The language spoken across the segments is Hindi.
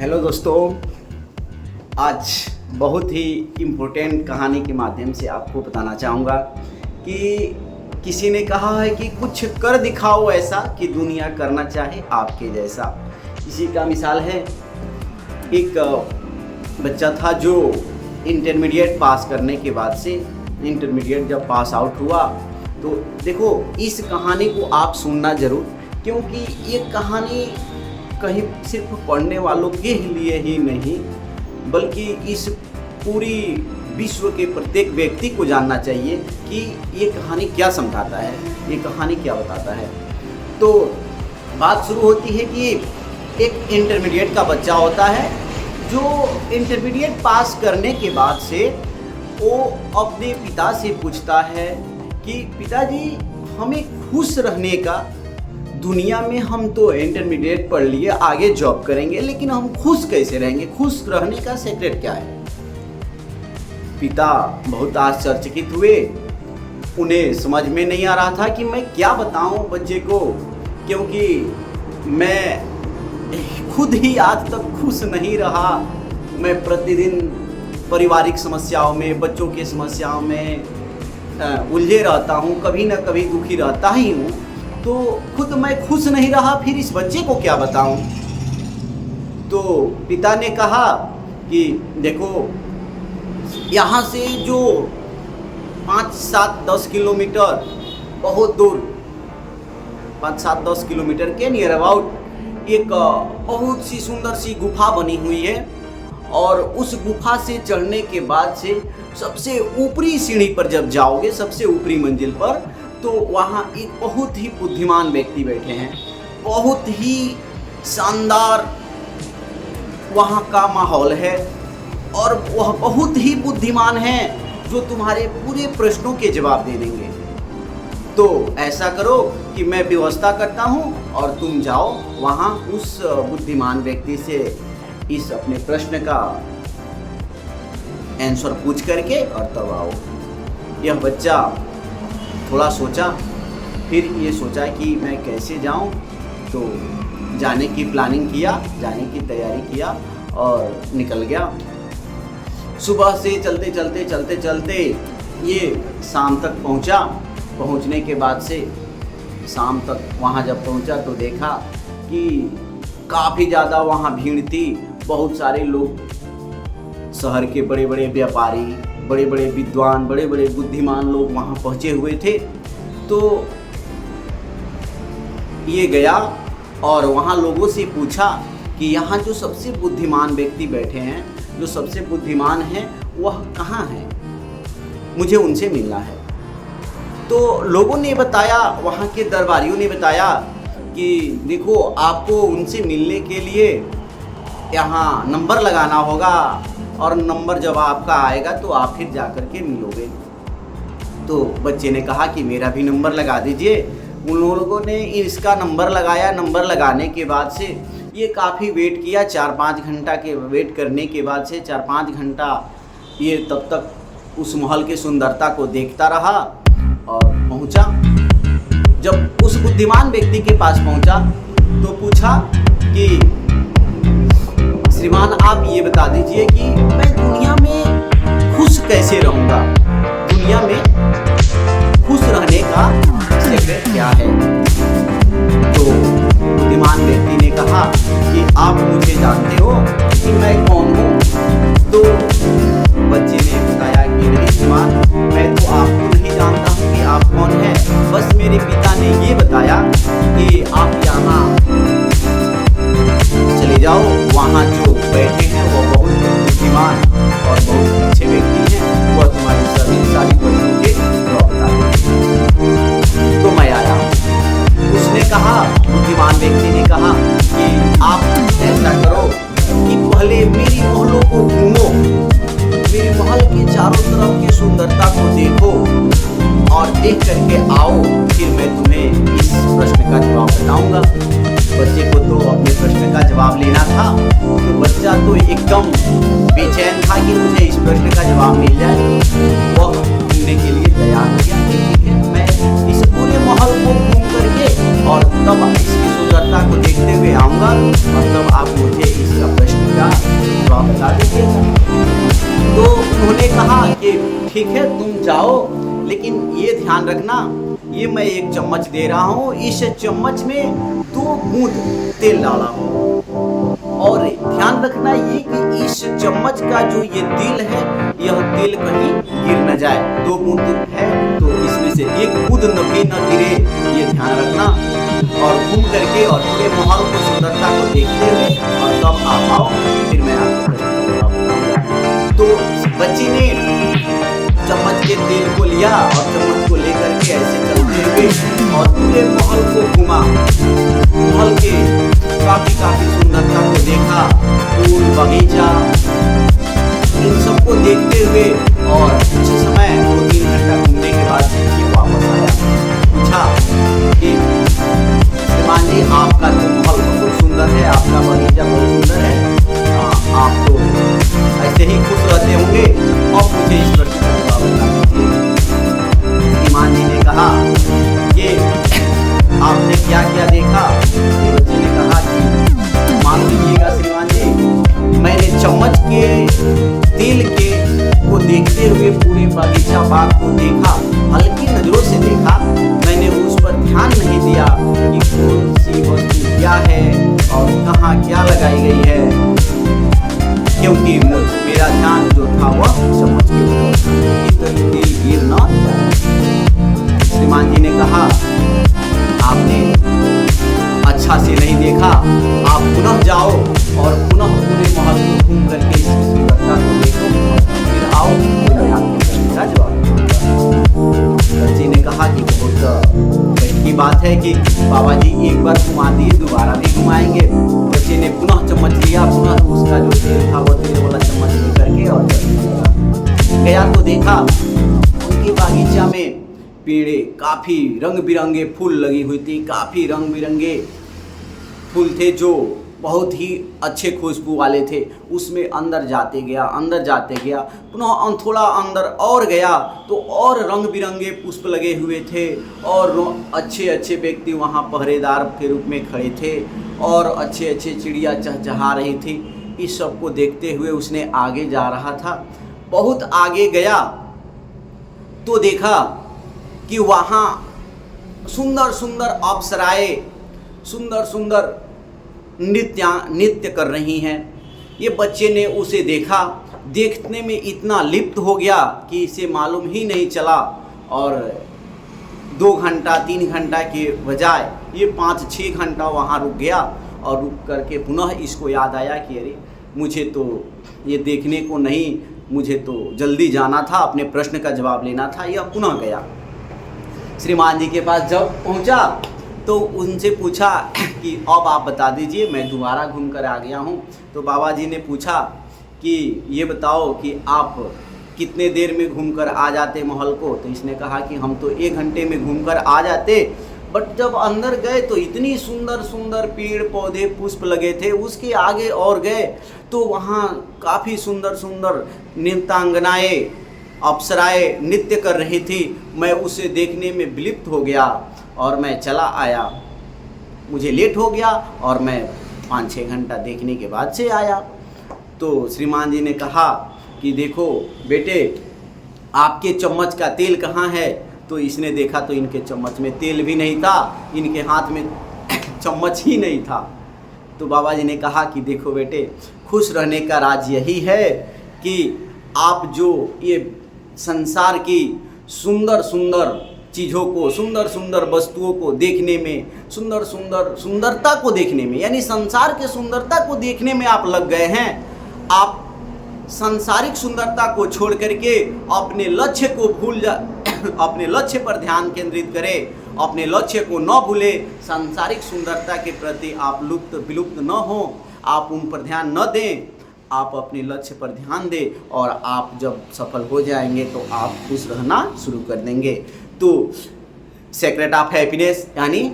हेलो दोस्तों, आज बहुत ही इम्पोर्टेंट कहानी के माध्यम से आपको बताना चाहूँगा कि किसी ने कहा है कि कुछ कर दिखाओ ऐसा कि दुनिया करना चाहे आपके जैसा। इसी का मिसाल है, एक बच्चा था जो इंटरमीडिएट पास करने के बाद से इंटरमीडिएट जब पास आउट हुआ तो देखो इस कहानी को आप सुनना ज़रूर, क्योंकि ये कहानी कहीं सिर्फ पढ़ने वालों के लिए ही नहीं बल्कि इस पूरी विश्व के प्रत्येक व्यक्ति को जानना चाहिए कि ये कहानी क्या समझाता है, ये कहानी क्या बताता है। तो बात शुरू होती है कि एक इंटरमीडिएट का बच्चा होता है जो इंटरमीडिएट पास करने के बाद से वो अपने पिता से पूछता है कि पिताजी हमें खुश रहने का, दुनिया में हम तो इंटरमीडिएट पढ़ लिए आगे जॉब करेंगे लेकिन हम खुश कैसे रहेंगे, खुश रहने का सीक्रेट क्या है। पिता बहुत आश्चर्यचकित हुए, उन्हें समझ में नहीं आ रहा था कि मैं क्या बताऊं बच्चे को, क्योंकि मैं खुद ही आज तक खुश नहीं रहा। मैं प्रतिदिन पारिवारिक समस्याओं में, बच्चों की समस्याओं में उलझे रहता हूं, कभी ना कभी दुखी रहता ही हूं। तो खुद मैं खुश नहीं रहा, फिर इस बच्चे को क्या बताऊं। तो पिता ने कहा कि देखो यहाँ से जो 5-7-10 किलोमीटर बहुत दूर, 5-7-10 किलोमीटर के नियर अबाउट एक बहुत सी सुंदर सी गुफा बनी हुई है और उस गुफा से चढ़ने के बाद से सबसे ऊपरी सीढ़ी पर जब जाओगे, सबसे ऊपरी मंजिल पर, तो वहाँ एक बहुत ही बुद्धिमान व्यक्ति बैठे हैं। बहुत ही शानदार वहाँ का माहौल है और वह बहुत ही बुद्धिमान हैं जो तुम्हारे पूरे प्रश्नों के जवाब दे देंगे। तो ऐसा करो कि मैं व्यवस्था करता हूँ और तुम जाओ वहाँ उस बुद्धिमान व्यक्ति से इस अपने प्रश्न का आंसर पूछ करके और तब आओ। यह बच्चा थोड़ा सोचा, फिर ये सोचा कि मैं कैसे जाऊं, तो जाने की प्लानिंग किया, जाने की तैयारी किया और निकल गया। सुबह से चलते चलते ये शाम तक पहुंचा। पहुंचने के बाद से शाम तक वहां जब पहुंचा तो देखा कि काफ़ी ज़्यादा वहां भीड़ थी। बहुत सारे लोग, शहर के बड़े बड़े व्यापारी, बड़े बड़े विद्वान, बड़े बड़े बुद्धिमान लोग वहाँ पहुँचे हुए थे। तो ये गया और वहाँ लोगों से पूछा कि यहाँ जो सबसे बुद्धिमान व्यक्ति बैठे हैं, जो सबसे बुद्धिमान हैं, वह कहाँ हैं, मुझे उनसे मिलना है। तो लोगों ने बताया, वहाँ के दरबारियों ने बताया कि देखो आपको उनसे मिलने के लिए यहाँ नंबर लगाना होगा और नंबर जब आपका आएगा तो आप फिर जा कर के मिलोगे। तो बच्चे ने कहा कि मेरा भी नंबर लगा दीजिए। उन लोगों ने इसका नंबर लगाया। नंबर लगाने के बाद से ये काफ़ी वेट किया, 4-5 घंटा के वेट करने के बाद से 4-5 घंटा ये तब तक उस महल की सुंदरता को देखता रहा और पहुँचा। जब उस बुद्धिमान व्यक्ति के पास पहुँचा तो पूछा कि श्रीमान आप ये बता दीजिए कि मैं दुनिया में खुश कैसे रहूँगा, दुनिया में खुश रहने का सीक्रेट क्या है। तो बुद्धिमान व्यक्ति ने कहा कि आप मुझे जानते हो कि मैं कौन हूँ। तो बच्चे ने बताया कि नहीं श्रीमान, मैं तो आपको नहीं जानता हूँ कि आप कौन हैं, बस मेरे पिता ने ये बताया कि आप यहाँ चले जाओ, वहाँ जो बैठे हैं वो बहुत बुद्धिमान और बहुत अच्छे व्यक्ति हैं, वह तुम्हारी सारी प्रश्नों के जवाब बता देंगे। तो मैं आया। उसने कहा, बुद्धिमान व्यक्ति ने कहा कि आप ऐसा करो कि पहले मेरी महलों को घूमो, मेरे महल के चारों तरफ की सुंदरता को देखो और देख करके आओ, फिर मैं तुम्हें इस प्रश्न का जवाब बताऊंगा। बच्चे को तो अपने प्रश्न का जवाब लेना था, तो बच्चा तो एकदम बेचैन था कि मुझे इस प्रश्न का जवाब मिल जाए। वह घूमने के लिए तैयार हो गया। ठीक है, मैं इस पूरे महल को घूम करके और तब इसकी सुंदरता को देखते हुए आऊँगा और तब आप मुझे इसका प्रश्न ठीक है तुम जाओ, लेकिन ये ध्यान रखना, ये मैं एक चम्मच दे रहा हूँ, इस चम्मच में 2 बूंद तेल डाला हूँ, और ध्यान रखना ये कि इस चम्मच का जो ये तिल है, यह तिल कहीं गिर न जाए। 2 बूंद है तो इसमें से 1 बूंद भी न गिरे, ये ध्यान रखना। और घूम करके और पूरे माहौल को, सुंदरता को देखते हुए और तब आप आओ, फिर मैं आपको तो बच्ची ने चम्मच के तेल को लिया और चम्मच को लेकर के ऐसे चलते हुए और पूरे महल को घुमा, महल के काफी सुंदरता को देखा, फूल बगीचा इन सबको देखते हुए, और कुछ समय 2-3 घंटा घूमने के बाद ये वापस आया। पूछा कि श्रीमान जी, आपका तो महल बहुत सुंदर है, आपका बगीचा बहुत सुंदर है, आप तो ऐसे ही खुश रहते होंगे, और मुझे इस प्रश्न का जवाब देना चाहिए। श्रीमान जी ने कहा कि आपने क्या क्या देखा? बच्चे ने कहा कि मान लीजिएगा श्रीमान जी, मैंने चम्मच के तेल के को देखते हुए पूरे बगीचा बाग को देखा, हल्की नजरों से देखा, मैंने उस पर ध्यान नहीं दिया कि कौन सी वस्तु क्या है और कहाँ क्या लगाई गई है, क्योंकि मेरा ध्यान जो था वह चम्मच के ऊपर, तेल गिर न जाए। श्रीमान जी ने कहा आपने अच्छा से नहीं देखा, आप पुनः जाओ और पुनः पूरे महल को घूम करके इसकी सुंदरता को देखो, फिर आओ, फिर मैं आपके प्रश्न का जवाब दूंगा। बच्ची ने कहा कि बहुत की बात है कि बाबा जी एक बार घुमा दिए, दोबारा भी घुमाएंगे। बच्चे ने पुनः चम्मच लिया, पुनः उसका जो तेल था वो तेल वाला चम्मच लेकर के और गया तो देखा उनके बागीचा में पेड़े काफ़ी रंग बिरंगे फूल लगी हुई थी, काफ़ी रंग बिरंगे फूल थे जो बहुत ही अच्छे खुशबू वाले थे। उसमें अंदर जाते गया, पुनः थोड़ा अंदर और गया तो और रंग बिरंगे पुष्प लगे हुए थे, और अच्छे अच्छे व्यक्ति वहाँ पहरेदार के रूप में खड़े थे, और अच्छे अच्छे चिड़िया चहचहा रही थी। इस सब को देखते हुए उसने आगे जा रहा था। बहुत आगे गया तो देखा कि वहाँ सुंदर सुंदर अप्सराएं सुंदर सुंदर नृत्य कर रही हैं। ये बच्चे ने उसे देखा, देखने में इतना लिप्त हो गया कि इसे मालूम ही नहीं चला, और 2 घंटा 3 घंटा के बजाय ये 5-6 घंटा वहाँ रुक गया, और रुक करके पुनः इसको याद आया कि अरे मुझे तो ये देखने को नहीं, मुझे तो जल्दी जाना था, अपने प्रश्न का जवाब लेना था। यह पुनः गया, श्रीमान जी के पास जब पहुँचा तो उनसे पूछा कि अब आप बता दीजिए, मैं दोबारा घूम कर आ गया हूँ। तो बाबा जी ने पूछा कि ये बताओ कि आप कितने देर में घूम कर आ जाते महल को? तो इसने कहा कि हम तो 1 घंटे में घूम कर आ जाते, बट जब अंदर गए तो इतनी सुंदर सुंदर पेड़ पौधे पुष्प लगे थे। उसके आगे और गए तो वहाँ काफ़ी सुंदर सुंदर नृत्यांगनाएँ अप्सराएँ नृत्य कर रही थी। मैं उसे देखने में विलिप्त हो गया और मैं चला आया, मुझे लेट हो गया और मैं 5-6 घंटा देखने के बाद से आया। तो श्रीमान जी ने कहा कि देखो बेटे, आपके चम्मच का तेल कहाँ है? तो इसने देखा तो इनके चम्मच में तेल भी नहीं था, इनके हाथ में चम्मच ही नहीं था। तो बाबा जी ने कहा कि देखो बेटे, खुश रहने का राज यही है कि आप जो ये संसार की सुंदर सुंदर चीज़ों को, सुंदर सुंदर वस्तुओं को देखने में, सुंदरता को देखने में, यानी संसार के सुंदरता को देखने में आप लग गए हैं। आप सांसारिक सुंदरता को छोड़ करके अपने लक्ष्य को अपने लक्ष्य पर ध्यान केंद्रित करें, अपने लक्ष्य को न भूले। सांसारिक सुंदरता के प्रति आप विलुप्त न हो, आप उन पर ध्यान न दें, आप अपने लक्ष्य पर ध्यान दें, और आप जब सफल हो जाएंगे तो आप खुश रहना शुरू कर देंगे। तो सीक्रेट ऑफ हैप्पीनेस यानी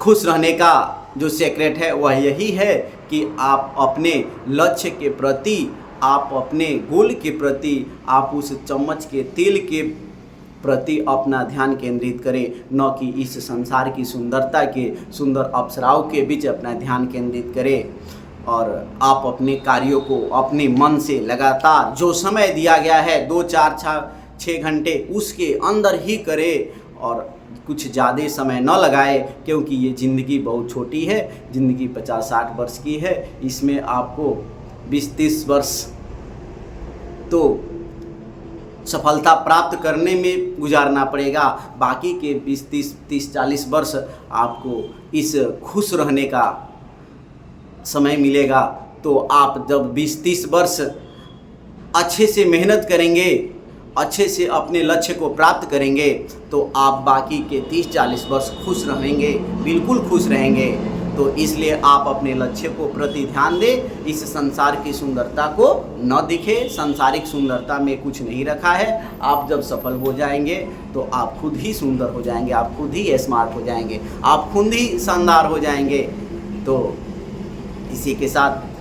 खुश रहने का जो सीक्रेट है वह यही है कि आप अपने लक्ष्य के प्रति, आप अपने गोल के प्रति, आप उस चम्मच के तेल के प्रति अपना ध्यान केंद्रित करें, न कि इस संसार की सुंदरता के, सुंदर अप्सराओं के बीच अपना ध्यान केंद्रित करें। और आप अपने कार्यों को अपने मन से लगातार जो समय दिया गया है 2-4-6 घंटे उसके अंदर ही करें और कुछ ज़्यादा समय न लगाए, क्योंकि ये ज़िंदगी बहुत छोटी है। ज़िंदगी 50-60 वर्ष की है, इसमें आपको 20-30 वर्ष तो सफलता प्राप्त करने में गुजारना पड़ेगा। बाकी के 20-30-40 वर्ष आपको इस खुश रहने का समय मिलेगा। तो आप जब 20-30 वर्ष अच्छे से मेहनत करेंगे, अच्छे से अपने लक्ष्य को प्राप्त करेंगे, तो आप बाकी के 30-40 वर्ष खुश रहेंगे, बिल्कुल खुश रहेंगे। तो इसलिए आप अपने लक्ष्य को प्रति ध्यान दें। इस संसार की सुंदरता को न दिखे, सांसारिक सुंदरता में कुछ नहीं रखा है। आप जब सफल हो जाएंगे तो आप खुद ही सुंदर हो जाएंगे, आप खुद ही स्मार्ट हो जाएंगे, आप खुद ही शानदार हो जाएंगे। तो इसी के साथ